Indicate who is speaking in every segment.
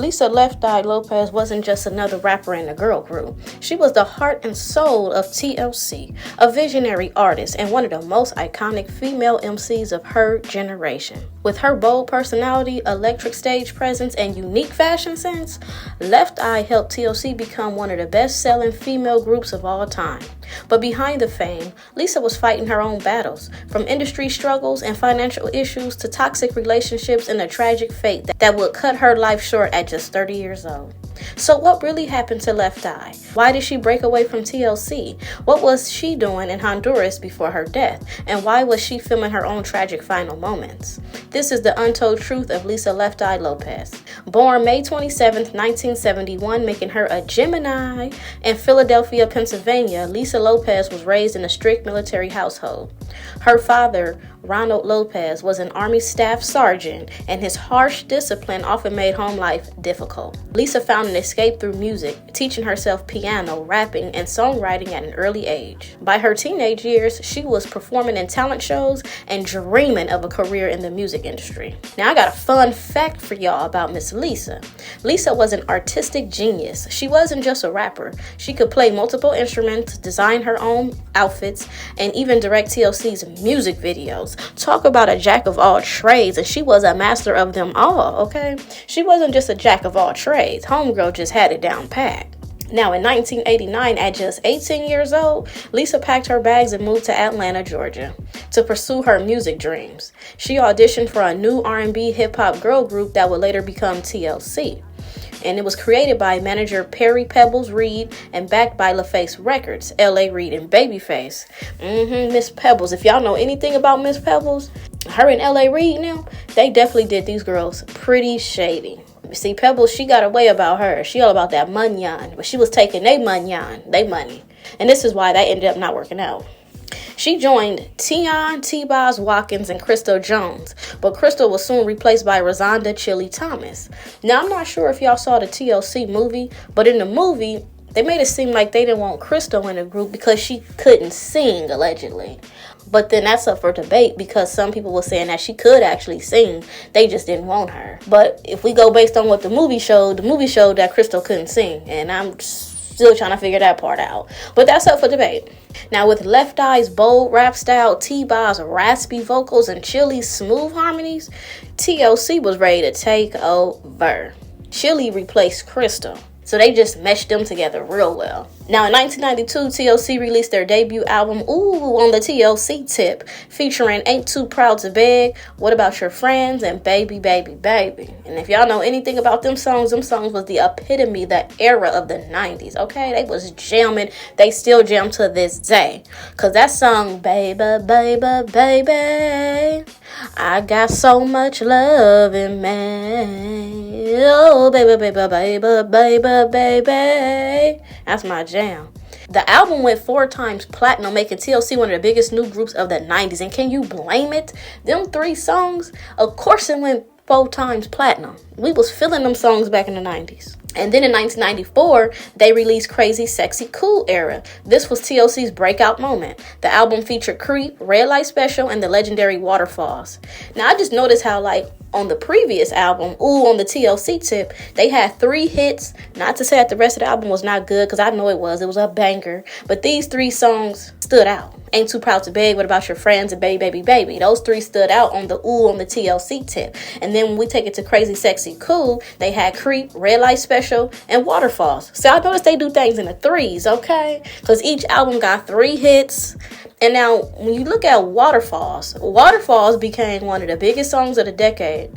Speaker 1: Lisa Lefteye Lopes wasn't just another rapper in the girl group. She was the heart and soul of TLC, a visionary artist and one of the most iconic female MCs of her generation. With her bold personality, electric stage presence, and unique fashion sense, Lefteye helped TLC become one of the best-selling female groups of all time. But behind the fame, Lisa was fighting her own battles, from industry struggles and financial issues to toxic relationships and a tragic fate that would cut her life short at just 30 years old. So what really happened to Lefteye? Why did she break away from TLC? What was she doing in Honduras before her death? And why was she filming her own tragic final moments? This is the untold truth of Lisa Lefteye Lopes. Born May 27, 1971, making her a Gemini, in Philadelphia, Pennsylvania, Lisa Lopes was raised in a strict military household. Her father, Ronald Lopes, was an Army staff sergeant, and his harsh discipline often made home life difficult. Lisa found an escape through music, teaching herself piano, rapping, and songwriting at an early age. By her teenage years, she was performing in talent shows and dreaming of a career in the music industry. Now, I got a fun fact for y'all about Miss Lisa. Lisa was an artistic genius. She wasn't just a rapper. She could play multiple instruments, design her own outfits, and even direct TLC's music videos. Talk about a jack of all trades, and she was a master of them all, okay? She wasn't just a jack of all trades. Homegirl just had it down pat. Now, in 1989, at just 18 years old, Lisa packed her bags and moved to Atlanta, Georgia, to pursue her music dreams. She auditioned for a new R&B hip-hop girl group that would later become TLC. And it was created by manager Perry Pebbles Reed and backed by LaFace Records, L.A. Reid and Babyface. Miss Pebbles. If y'all know anything about Miss Pebbles, her and L.A. Reid now, they definitely did these girls pretty shady. See, Pebbles, she got a way about her. She all about that munyan, but she was taking they munyan, they money. And this is why that ended up not working out. She joined Tion, T-Boz, Watkins, and Crystal Jones, but Crystal was soon replaced by Rosanda Chili Thomas. Now, I'm not sure if y'all saw the TLC movie, but in the movie, they made it seem like they didn't want Crystal in the group because she couldn't sing, allegedly. But then that's up for debate because some people were saying that she could actually sing. They just didn't want her. But if we go based on what the movie showed that Crystal couldn't sing. And I'm still trying to figure that part out. But that's up for debate. Now, with Lefteye's bold rap style, T-Boz's raspy vocals, and Chili's smooth harmonies, TLC was ready to take over. Chili replaced Crystal. So they just meshed them together real well. Now, in 1992, TLC released their debut album, Ooh, on the TLC tip, featuring Ain't Too Proud to Beg, What About Your Friends, and Baby, Baby, Baby. And if y'all know anything about them songs was the epitome, the era of the 90s, okay? They was jamming. They still jam to this day. Because that song, Baby, Baby, Baby, I got so much love in me. Oh, baby, baby, baby, baby, baby. That's my jam. The album went 4 times platinum, making TLC one of the biggest new groups of the 90s. And can you blame it? Them 3 songs, of course it went 4 times platinum. We was feeling them songs back in the 90s. And then in 1994, they released Crazy Sexy Cool Era. This was TLC's breakout moment. The album featured Creep, Red Light Special, and the legendary Waterfalls. Now, I just noticed how, on the previous album, Ooh, on the TLC tip, they had 3 hits. Not to say that the rest of the album was not good, because I know it was. It was a banger. But these 3 songs stood out. Ain't Too Proud to Beg, What About Your Friends, and Baby, Baby, Baby. Those 3 stood out on the Ooh on the TLC tip. And then when we take it to Crazy Sexy Cool, they had Creep, Red Light Special, and Waterfalls. So I noticed they do things in the 3s, okay? Because each album got 3 hits. And now, when you look at Waterfalls became one of the biggest songs of the decade,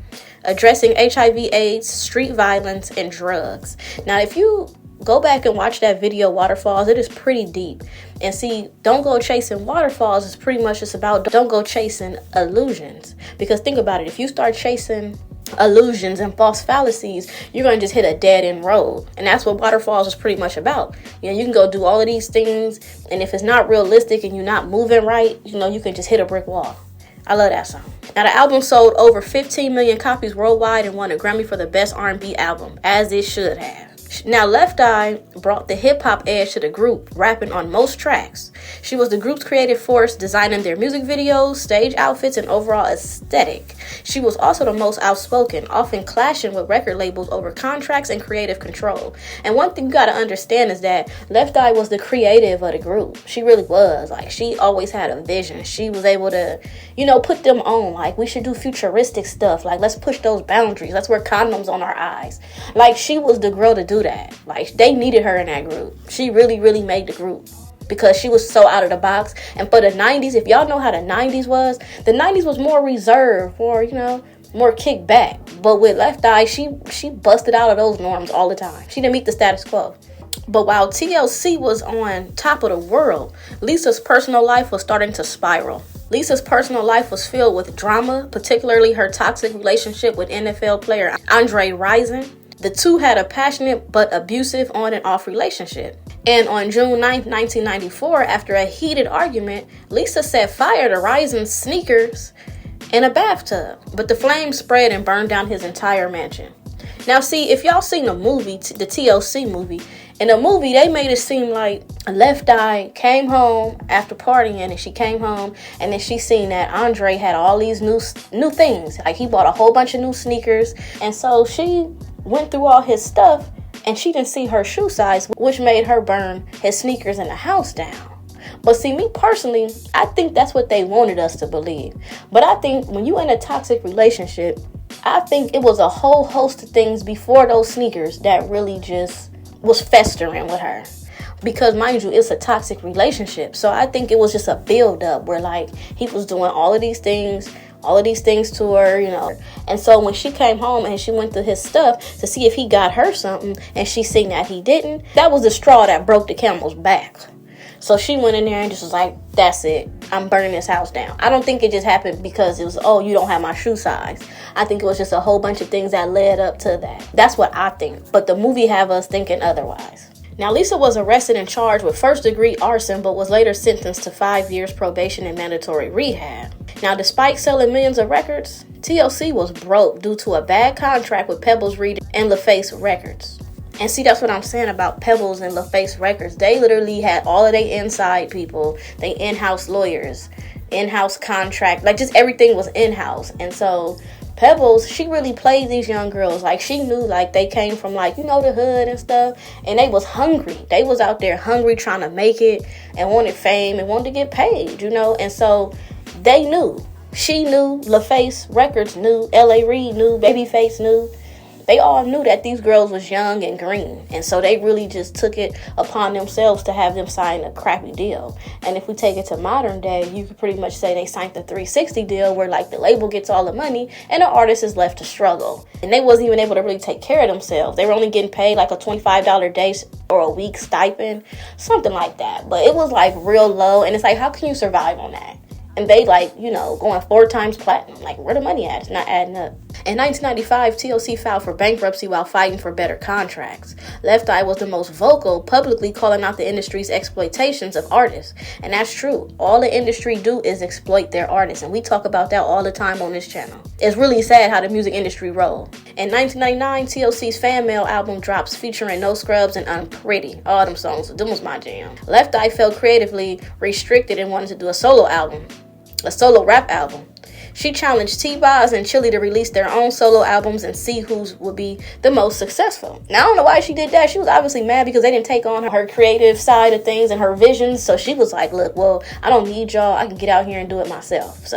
Speaker 1: addressing HIV/AIDS, street violence, and drugs. Now, if you go back and watch that video, Waterfalls, it is pretty deep. And see, Don't Go Chasing Waterfalls is pretty much just about don't go chasing illusions. Because think about it, if you start chasing illusions and false fallacies, you're going to just hit a dead-end road. And that's what Waterfalls is pretty much about. You know, you can go do all of these things, and if it's not realistic and you're not moving right, you can just hit a brick wall. I love that song. Now, the album sold over 15 million copies worldwide and won a Grammy for the best R&B album, as it should have. Now, Lefteye brought the hip-hop edge to the group, rapping on most tracks. She was the group's creative force, designing their music videos, stage outfits, and overall aesthetic. She was also the most outspoken, often clashing with record labels over contracts and creative control. And one thing you gotta understand is that Lefteye was the creative of the group. She really was. Like, she always had a vision. She was able to, put them on. Like, we should do futuristic stuff. Like, let's push those boundaries. Let's wear condoms on our eyes. Like, she was the girl to do that. Like, they needed her in that group. She really, really made the group because she was so out of the box. And for the 90s, if y'all know how the 90s was, the 90s was more reserved, more kicked back. But with Lefteye, she busted out of those norms all the time. She didn't meet the status quo. But while TLC was on top of the world, Lisa's personal life was starting to spiral. Lisa's personal life was filled with drama, particularly her toxic relationship with NFL player Andre Rison. The two had a passionate but abusive on and off relationship. And on June 9th, 1994, after a heated argument, Lisa set fire to Rison's sneakers in a bathtub. But the flames spread and burned down his entire mansion. Now, see, if y'all seen the movie, the TLC movie, in the movie, they made it seem like Lefteye came home after partying, and she came home, and then she seen that Andre had all these new things. Like, he bought a whole bunch of new sneakers, and so she went through all his stuff, and she didn't see her shoe size, which made her burn his sneakers in the house down. But see, me personally, I think that's what they wanted us to believe. But I think when you're in a toxic relationship, I think it was a whole host of things before those sneakers that really just was festering with her. Because mind you, it's a toxic relationship. So I think it was just a build up where like he was doing all of these things to her, And so when she came home and she went through his stuff to see if he got her something and she seen that he didn't, that was the straw that broke the camel's back. So she went in there and just was like, that's it. I'm burning this house down. I don't think it just happened because it was, oh, you don't have my shoe size. I think it was just a whole bunch of things that led up to that. That's what I think. But the movie have us thinking otherwise. Now, Lisa was arrested and charged with first-degree arson, but was later sentenced to 5 years probation and mandatory rehab. Now, despite selling millions of records, TLC was broke due to a bad contract with Pebbles Reed and LaFace Records. And see, that's what I'm saying about Pebbles and LaFace Records. They literally had all of their inside people, they in-house lawyers, in-house contract, like just everything was in-house. And so Pebbles, she really played these young girls. Like, she knew, like, they came from, like, the hood and stuff. And they was hungry. They was out there hungry, trying to make it and wanted fame and wanted to get paid, And so they knew. She knew. LaFace Records knew. L.A. Reid knew. Babyface knew. They all knew that these girls was young and green. And so they really just took it upon themselves to have them sign a crappy deal. And if we take it to modern day, you could pretty much say they signed the 360 deal where like the label gets all the money and the artist is left to struggle. And they wasn't even able to really take care of themselves. They were only getting paid like a $25 a day or a week stipend, something like that. But it was like real low. And it's like, how can you survive on that? And they going 4 times platinum. Like, where the money at? It's not adding up. In 1995, TLC filed for bankruptcy while fighting for better contracts. Lefteye was the most vocal, publicly calling out the industry's exploitations of artists. And that's true. All the industry do is exploit their artists. And we talk about that all the time on this channel. It's really sad how the music industry roll. In 1999, TLC's Fan Mail album drops featuring No Scrubs and Unpretty. All them songs, them was my jam. Lefteye felt creatively restricted and wanted to do a solo rap album. She challenged T-Boz and Chili to release their own solo albums and see who would be the most successful. Now, I don't know why she did that. She was obviously mad because they didn't take on her creative side of things and her visions. So she was like, look, well, I don't need y'all. I can get out here and do it myself.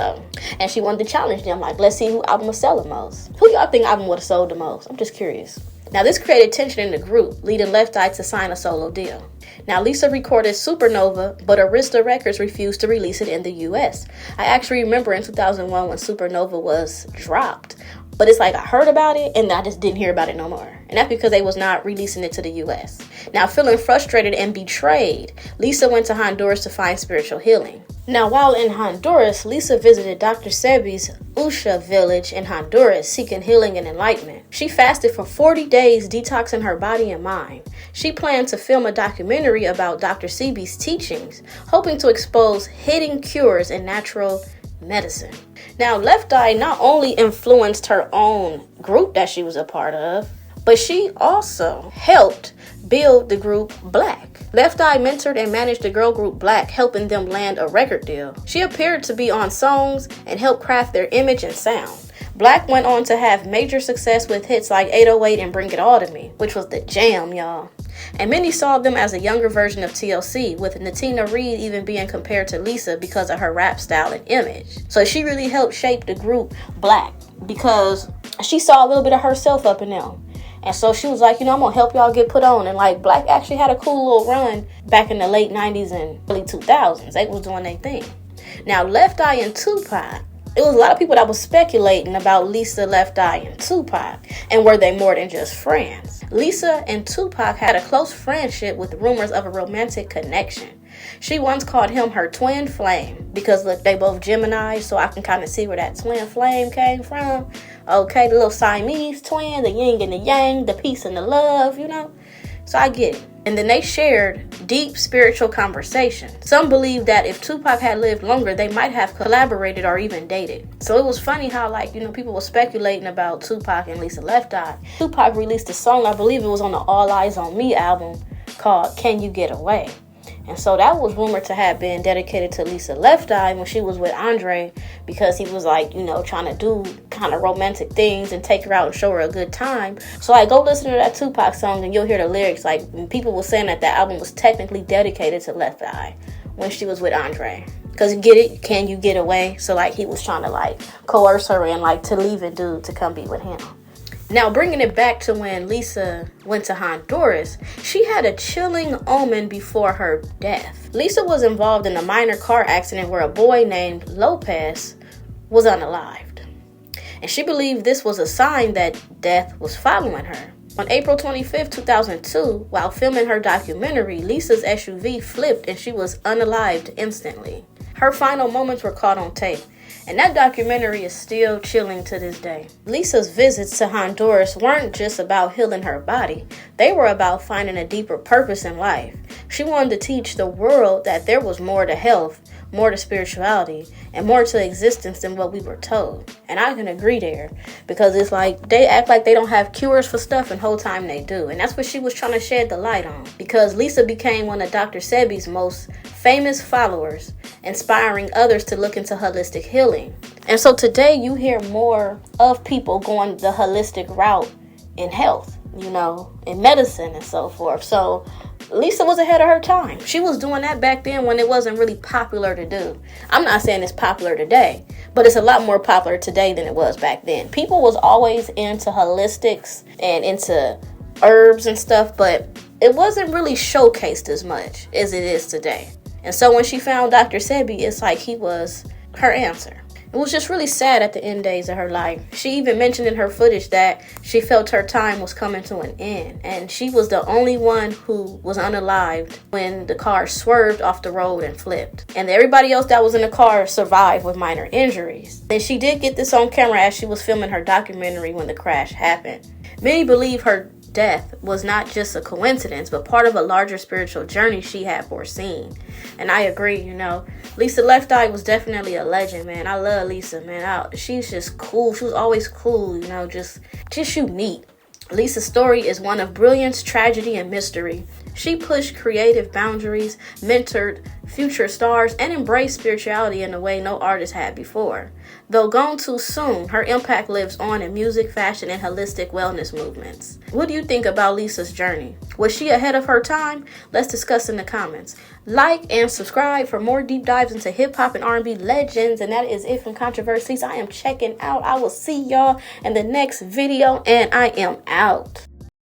Speaker 1: And she wanted to challenge them. Like, let's see who album will sell the most. Who y'all think album would have sold the most? I'm just curious. Now, this created tension in the group, leading Lefteye to sign a solo deal. Now, Lisa recorded Supernova, but Arista Records refused to release it in the U.S. I actually remember in 2001 when Supernova was dropped. But it's like I heard about it and I just didn't hear about it no more. And that's because they was not releasing it to the U.S. Now, feeling frustrated and betrayed, Lisa went to Honduras to find spiritual healing. Now, while in Honduras, Lisa visited Dr. Sebi's Usha village in Honduras seeking healing and enlightenment. She fasted for 40 days, detoxing her body and mind. She planned to film a documentary about Dr. Sebi's teachings, hoping to expose hidden cures in natural medicine. Now, Lefteye not only influenced her own group that she was a part of, But she also helped build the group Blaque. Lefteye mentored and managed the girl group Blaque, helping them land a record deal. She appeared to be on songs and helped craft their image and sound. Blaque went on to have major success with hits like 808 and Bring It All to Me, which was the jam, y'all. And many saw them as a younger version of TLC, with Natina Reed even being compared to Lisa because of her rap style and image. So she really helped shape the group Blaque because she saw a little bit of herself up in them. And so she was like, I'm going to help y'all get put on. And like Blaque actually had a cool little run back in the late 90s and early 2000s. They was doing their thing. Now, Lefteye and Tupac, it was a lot of people that was speculating about Lisa, Lefteye, and Tupac. And were they more than just friends? Lisa and Tupac had a close friendship with rumors of a romantic connection. She once called him her twin flame because, look, they both Gemini, so I can kind of see where that twin flame came from. Okay, the little Siamese twin, the yin and the yang, the peace and the love, So I get it. And then they shared deep spiritual conversation. Some believe that if Tupac had lived longer, they might have collaborated or even dated. So it was funny how, people were speculating about Tupac and Lisa Lefteye. Tupac released a song, I believe it was on the All Eyes on Me album, called Can You Get Away? And so that was rumored to have been dedicated to Lisa Lefteye when she was with Andre, because he was trying to do kind of romantic things and take her out and show her a good time. So go listen to that Tupac song and you'll hear the lyrics. People were saying that album was technically dedicated to Lefteye when she was with Andre. Because get it? Can you get away? So he was trying to coerce her and to leave a dude to come be with him. Now, bringing it back to when Lisa went to Honduras, she had a chilling omen before her death. Lisa was involved in a minor car accident where a boy named Lopes was unalived. And she believed this was a sign that death was following her. On April 25th, 2002, while filming her documentary, Lisa's SUV flipped and she was unalived instantly. Her final moments were caught on tape. And that documentary is still chilling to this day. Lisa's visits to Honduras weren't just about healing her body. They were about finding a deeper purpose in life. She wanted to teach the world that there was more to health, more to spirituality, and more to existence than what we were told. And I can agree there, because it's they act like they don't have cures for stuff, and whole time they do. And that's what she was trying to shed the light on, because Lisa became one of Dr. Sebi's most famous followers, inspiring others to look into holistic healing. And so today you hear more of people going the holistic route in health, in medicine and so forth. So Lisa was ahead of her time. She was doing that back then when it wasn't really popular to do. I'm not saying it's popular today, but it's a lot more popular today than it was back then. People was always into holistics and into herbs and stuff, but it wasn't really showcased as much as it is today. And so when she found Dr. Sebi, it's he was her answer. It was just really sad at the end days of her life. She even mentioned in her footage that she felt her time was coming to an end. And she was the only one who was unalived when the car swerved off the road and flipped. And everybody else that was in the car survived with minor injuries. And she did get this on camera as she was filming her documentary when the crash happened. Many believe her death was not just a coincidence, but part of a larger spiritual journey she had foreseen. And I agree, Lisa Lefteye was definitely a legend, man. I love Lisa, man. She's just cool. She was always cool, just unique. Lisa's story is one of brilliance, tragedy, and mystery. She pushed creative boundaries, mentored future stars, and embraced spirituality in a way no artist had before. Though gone too soon, her impact lives on in music, fashion, and holistic wellness movements. What do you think about Lisa's journey? Was she ahead of her time? Let's discuss in the comments. Like and subscribe for more deep dives into hip-hop and R&B legends. And that is it from Controversies. I am checking out. I will see y'all in the next video, and I am out.